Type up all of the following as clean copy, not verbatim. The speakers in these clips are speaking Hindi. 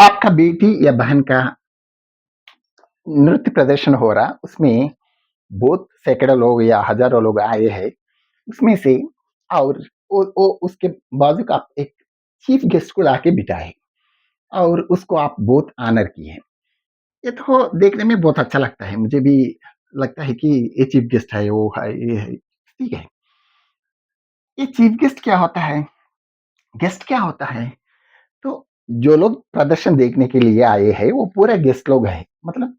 आपका बेटी या बहन का नृत्य प्रदर्शन हो रहा, उसमें बहुत सैकड़ों लोग या हज़ारों लोग आए हैं, उसमें से और वो उसके बाजू का आप एक चीफ गेस्ट को लाके बिठाए और उसको आप बहुत ऑनर किए। ये तो देखने में बहुत अच्छा लगता है, मुझे भी लगता है कि ये चीफ गेस्ट है, वो है, ये है, ठीक है। ये चीफ गेस्ट क्या होता है? गेस्ट क्या होता है? तो जो लोग प्रदर्शन देखने के लिए आए हैं, वो पूरे गेस्ट लोग हैं। मतलब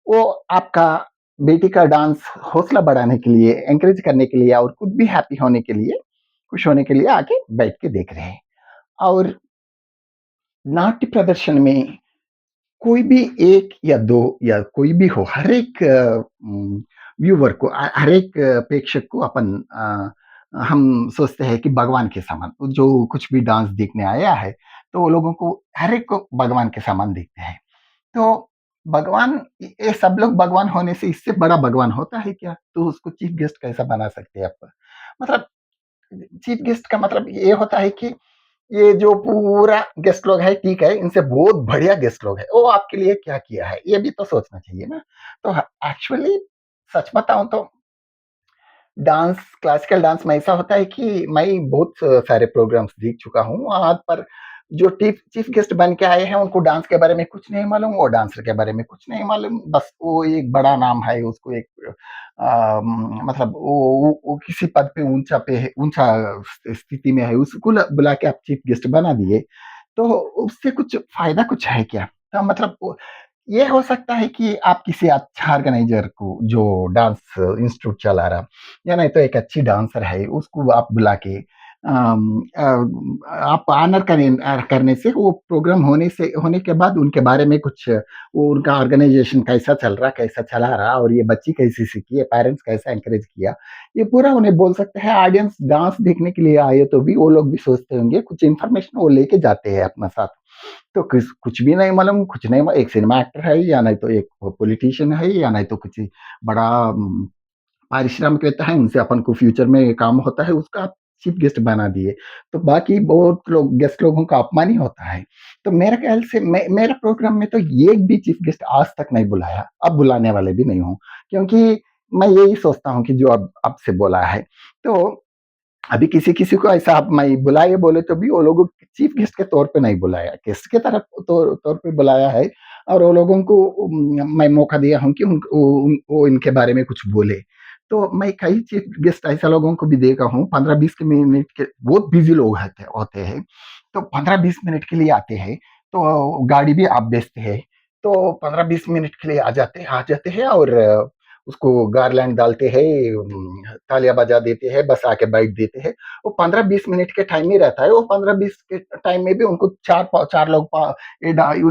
वो आपका बेटी का डांस हौसला बढ़ाने के लिए, एनकरेज करने के लिए और खुद भी हैप्पी होने के लिए, खुश होने के लिए आके बैठ के देख रहे हैं। और नाट्य प्रदर्शन में कोई भी 1 या 2 या कोई भी हो, हर एक व्यूअर को हर एक प्रेक्षक को हम सोचते हैं कि भगवान के समान, तो जो कुछ भी डांस देखने आया है, तो वो लोगों को हर एक को भगवान के समान देखते हैं। तो भगवान, ये सब लोग भगवान होने से इससे बड़ा भगवान होता है क्या? तो उसको चीफ गेस्ट कैसा बना सकते हैं आप? मतलब चीफ गेस्ट का मतलब ये होता है कि ये जो पूरा गेस्ट लोग है, ठीक है, इनसे बहुत बढ़िया गेस्ट लोग है, वो आपके लिए क्या किया है, ये भी तो सोचना चाहिए ना। तो एक्चुअली सच बताऊं तो डांस, क्लासिकल डांस में ऐसा होता है कि मैं बहुत सारे प्रोग्राम्स देख चुका हूँ वहां पर। जो चीफ चीफ गेस्ट बन के आए हैं, उनको डांस के बारे में कुछ नहीं मालूम, वो डांसर के बारे में कुछ नहीं मालूम, बस वो एक बड़ा नाम है, उसको एक मतलब वो किसी पद पे ऊंचा पे है, ऊंचा स्थिति में है, उसको बुला के आप चीफ गेस्ट बना दिए, तो उससे कुछ फायदा कुछ है क्या? तो मतलब ये हो सकता है कि आप किसी अच्छा ऑर्गेनाइजर को, जो डांस इंस्टीट्यूट चला रहा, या नहीं तो एक अच्छी डांसर है, उसको आप बुला के आप ऑनर करने से, वो प्रोग्राम होने के बाद उनके बारे में कुछ, वो उनका ऑर्गेनाइजेशन कैसा चल रहा, कैसा चला रहा, और ये बच्ची कैसी सीखी है, पेरेंट्स कैसा एनकरेज किया, ये पूरा उन्हें बोल सकते हैं। ऑडियंस डांस देखने के लिए आए तो भी वो लोग भी सोचते होंगे, कुछ इन्फॉर्मेशन वो लेके जाते हैं अपना साथ। तो कुछ भी नहीं मालूम, कुछ नहीं एक सिनेमा एक्टर है, या नहीं तो एक पॉलिटिशियन है, या नहीं तो कुछ बड़ा पारिश्रमिक है, उनसे अपन को फ्यूचर में काम होता है, उसका आप चीफ गेस्ट बना दिए, तो बाकी बहुत लोग, गेस्ट लोगों का अपमान ही होता है। तो मेरे ख्याल से मेरा प्रोग्राम में तो एक भी चीफ गेस्ट आज तक नहीं बुलाया, अब बुलाने वाले भी नहीं हूँ, क्योंकि मैं यही सोचता हूँ कि जो अब से बोला है, तो अभी किसी-किसी को ऐसा आप मैं बुलाइए बोले तो भी वो लोगों को चीफ गेस्ट के तौर पे नहीं बुलाया, गेस्ट के तरफ तौर पे बुलाया है, और वो लोगों को मैं मौका दिया हूँ कि वो इनके बारे में कुछ बोले। तो मैं कई चीफ गेस्ट ऐसे लोगों को भी देखा हूँ, 15-20 के मिनट के बहुत बिज़ी लोग होते होते हैं, तो 15-20 मिनट के लिए आते हैं, तो गाड़ी भी आप भेजते हैं, तो 15-20 मिनट के लिए आ जाते हैं और उसको गारलैंड डालते हैं, तालियाँ बजा देते हैं, बस आके बैठ देते हैं। वो 15-20 मिनट के टाइम ही रहता है, वो 15-20 के टाइम में भी उनको 4 लोग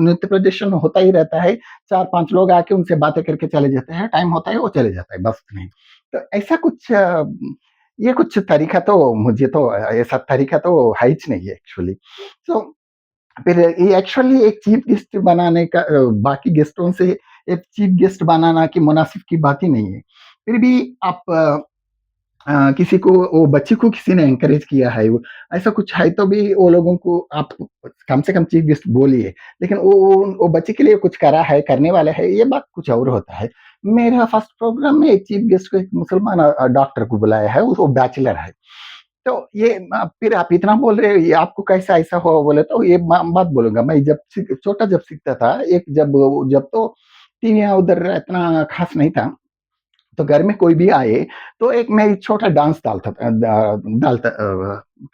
नृत्य प्रदर्शन होता ही रहता है, 4-5 लोग आके उनसे बातें करके चले जाते हैं, टाइम होता है वो चले जाता है, बस नहीं। तो ऐसा कुछ ये कुछ तरीका तो मुझे तो ऐसा तरीका तो है ही नहीं है एक्चुअली। तो फिर ये एक्चुअली एक चीफ गेस्ट बनाने का बाकी गेस्टों से एक चीफ गेस्ट बनाना की मुनासिब की बात ही नहीं है। फिर भी आप किसी को, वो बच्ची को किसी ने एनकरेज किया है, वो ऐसा कुछ है तो भी वो लोगों को आप कम से कम चीफ गेस्ट बोलिए। लेकिन वो बच्चे के लिए कुछ करा है, करने वाला है, ये बात कुछ और होता है। मेरा फर्स्ट प्रोग्राम में एक चीफ गेस्ट को एक मुसलमान डॉक्टर को बुलाया है, वो बैचलर है। तो ये फिर आप इतना बोल रहे हो, ये आपको कैसा ऐसा हुआ बोले, तो ये बात बोलूंगा। मैं जब छोटा जब सीखता था, एक जब जब तो टीवियां उधर इतना खास नहीं था, तो घर में कोई भी आए तो एक मैं छोटा डांस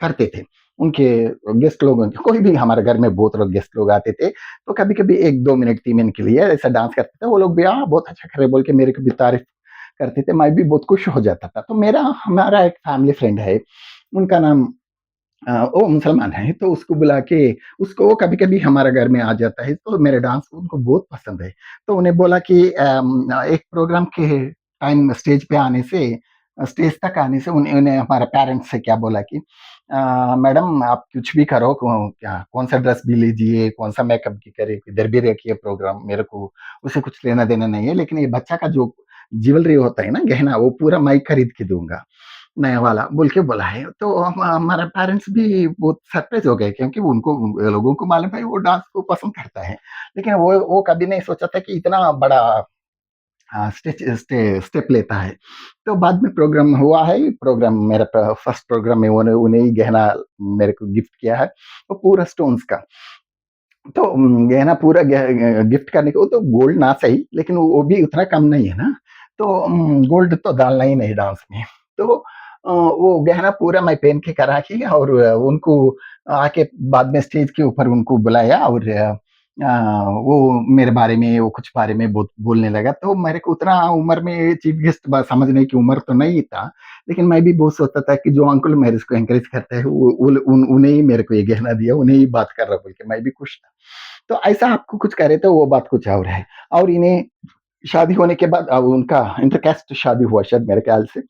करते थे उनके गेस्ट लोगों के। कोई भी हमारे घर में बहुत लोग गेस्ट लोग आते थे, तो कभी कभी 1-2 मिनट 3 मिनट के लिए ऐसा डांस करते थे, वो लोग भी हाँ बहुत अच्छा कर रहे बोल के मेरे को भी तारीफ करते थे, मैं भी बहुत खुश हो जाता था। तो हमारा एक फैमिली फ्रेंड है, उनका नाम वो मुसलमान है, तो उसको बुला के, उसको वो कभी-कभी हमारे घर में आ जाता है, तो मेरे डांस उनको बहुत पसंद है। तो उन्हें बोला कि एक प्रोग्राम के टाइम स्टेज तक आने से उन्हें उन्हें हमारे पेरेंट्स से क्या बोला कि मैडम आप कुछ भी करो, क्या कौन-सा ड्रेस भी लीजिए, कौन-सा मेकअप भी करे, किधर भी रखिए प्रोग्राम, मेरे को उससे कुछ लेना-देना नहीं है, लेकिन ये बच्चा का जो ज्वेलरी होता है ना, गहना, वो पूरा मैं खरीद के दूँगा। नया वाला बोल के बोला है। तो हमारे पेरेंट्स भी बहुत सरप्राइज़ हो गए क्योंकि उनको लोगों को मालूम है वो डांस को पसंद करता है। लेकिन वो कभी नहीं सोचा था कि इतना बड़ा स्टेप लेता है। तो बाद में प्रोग्राम हुआ है, प्रोग्राम मेरा फर्स्ट प्रोग्राम में उन्हें उन्हें ही गहना मेरे को गिफ्ट किया है, वो पूरा स्टोन्स का। तो गहना पूरा गिफ्ट करने को तो गोल्ड ना सही, लेकिन वो भी उतना कम नहीं है ना, तो गोल्ड तो डालना ही नहीं डांस में। तो वो गहना पूरा मैं पहन के करा के और उनको आके बाद में स्टेज के ऊपर उनको बुलाया और वो मेरे बारे में वो कुछ बारे में बोलने लगा। तो मेरे को उतना उम्र में चीफ गेस्ट समझने की उम्र तो नहीं था, लेकिन मैं भी बहुत सोचता था कि जो अंकल मेरे को एनकरेज करते हैं उन्हें ही मेरे को ये गहना दिया, उन्हें ही बात कर रहा बोल के मैं भी खुश था। तो ऐसा आपको कुछ करे तो वो बात कुछ और है। और इन्हें शादी होने के बाद अब उनका इंटरकास्ट शादी हुआ शायद मेरे ख्याल से।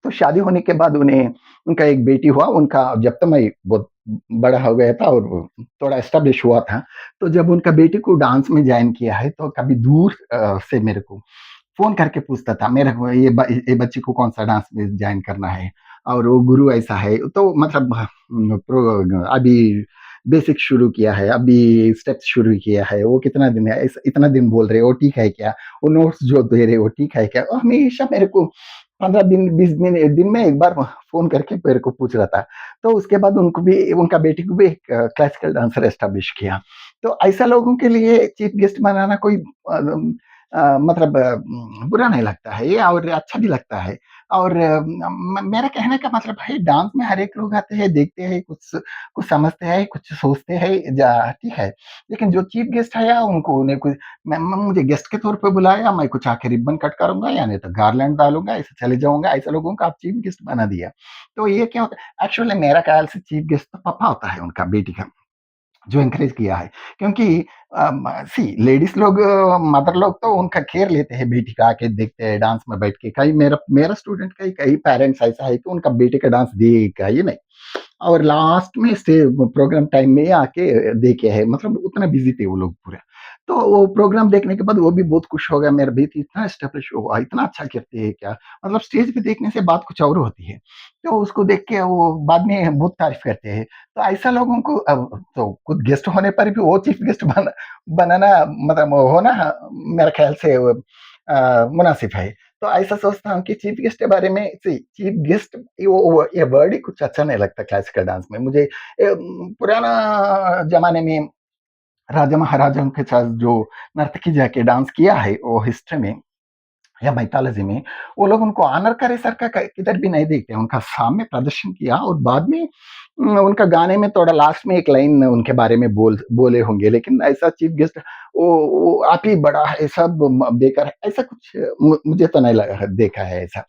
तो शादी होने के बाद उन्हें उनका एक बेटी हुआ, उनका जब तक मैं बहुत बड़ा हो गया था और वो थोड़ा एस्टेब्लिश हुआ था, तो जब उनका बेटी को डांस में जॉइन किया है, तो कभी दूर से मेरे को फ़ोन करके पूछता था, मेरे को ये बच्ची को कौन-सा डांस में जॉइन करना है और वो गुरु ऐसा है, तो मतलब अभी बेसिक शुरू किया है, अभी स्टेप्स शुरू किया है, वो कितना दिन है, इतना दिन बोल रहे हो, ठीक है क्या? वो नोट्स जो दे रहे हो, ठीक है क्या? वो हमेशा मेरे को 15 दिन, 20 दिन में एक बार फ़ोन करके मेरे को पूछ रहा था। तो उसके बाद उनको भी उनका बेटी को भी एक क्लासिकल डांसर एस्टेब्लिश किया। तो ऐसा लोगों के लिए चीफ गेस्ट बनाना कोई मतलब बुरा नहीं लगता है ये और अच्छा भी लगता है। और मेरा कहने का मतलब है डांस में हर एक लोग आते हैं, देखते हैं, कुछ कुछ समझते हैं, कुछ सोचते हैं, ठीक है। लेकिन जो चीफ गेस्ट है या उनको उन्हें कुछ मुझे गेस्ट के तौर पे बुलाया, मैं कुछ आके रिबन कट करूँगा या नहीं तो गार्लैंड डालूँगा, ऐसे चले जाऊँगा, ऐसे लोगों को आप चीफ गेस्ट बना दिया। तो ये क्या होता है एक्चुअली मेरा ख़्याल से चीफ गेस्ट तो पापा होता है उनका बेटी का। जो एनकरेज किया है। क्योंकि सी लेडीज़ लोग मदर लोग तो उनका केयर लेते हैं, बेटी का आके देखते हैं डांस में बैठ के। कई मेरा मेरा स्टूडेंट का ही कई पेरेंट्स ऐसा है कि उनका बेटे का डांस देगा ही नहीं। और लास्ट में प्रोग्राम टाइम में आके देखे है, मतलब उतना बिज़ी थे वो लोग पूरे। तो वो प्रोग्राम देखने के बाद वो भी बहुत खुश हो गया, मेरा बेटी इतना एस्टेब्लिश हुआ, इतना अच्छा करती है क्या? मतलब स्टेज पे देखने से बात कुछ और होती है। तो उसको देख के वो बाद में बहुत तारीफ़ करते हैं। तो ऐसा लोगों को तो खुद गेस्ट होने पर भी वो चीफ गेस्ट बनाना मतलब वो होना मेरे ख्याल से वो मुनासिब है। तो ऐसा सोचता हूँ कि चीफ गेस्ट के बारे में चीफ गेस्ट ये वर्ड ही कुछ अच्छा नहीं लगता क्लासिकल डांस में मुझे। पुराना जमाने में राजा महाराजाओं के साथ जो नर्तकी जाके डांस किया है वो हिस्ट्री में या माइथोलॉजी में, वो लोग उनको ऑनर करे सर का किधर भी नहीं देखते, उनका सामने प्रदर्शन किया और बाद में उनका गाने में थोड़ा लास्ट में एक लाइन उनके बारे में बोले होंगे, लेकिन ऐसा चीफ गेस्ट वो आप ही बड़ा है, सब बेकार है, ऐसा कुछ मुझे तो नहीं लगा देखा है ऐसा।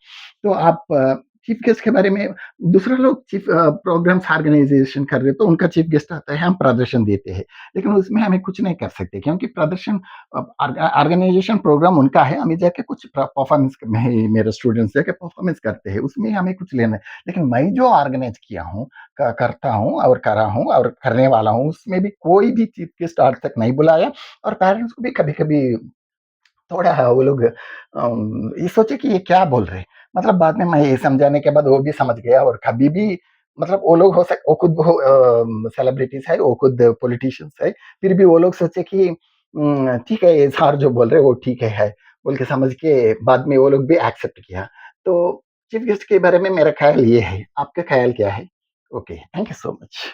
तो आप चीफ गेस्ट के बारे में दूसरा लोग चीफ प्रोग्राम्स ऑर्गेनाइजेशन कर रहे तो उनका चीफ गेस्ट आता है, हम प्रदर्शन देते हैं, लेकिन उसमें हमें कुछ नहीं कर सकते क्योंकि प्रदर्शन ऑर्गेनाइजेशन प्रोग्राम उनका है, हमें जाके कुछ परफॉर्मेंस में मेरे स्टूडेंट्स जाके परफॉर्मेंस करते हैं, उसमें हमें कुछ लेना है। लेकिन मैं जो ऑर्गेनाइज किया हूँ, करता हूँ और करा हूँ और करने वाला हूँ, उसमें भी कोई भी चीफ गेस्ट आज तक नहीं बुलाया और पेरेंट्स को भी कभी-कभी थोड़ा वो लोग ये सोचे कि ये क्या बोल रहे हैं। मतलब बाद में मैं ये समझाने के बाद वो भी समझ गया और कभी भी मतलब वो लोग वो खुद सेलिब्रिटीज़ है, वो खुद पॉलिटिशियंस है, फिर भी वो लोग सोचे कि ठीक है ये सर जो बोल रहे हैं वो ठीक है, बोल के समझ के बाद में वो लोग भी एक्सेप्ट किया। तो चीफ गेस्ट के बारे में मेरा ख़्याल ये है। आपका ख़्याल क्या है? Okay, thank you so much.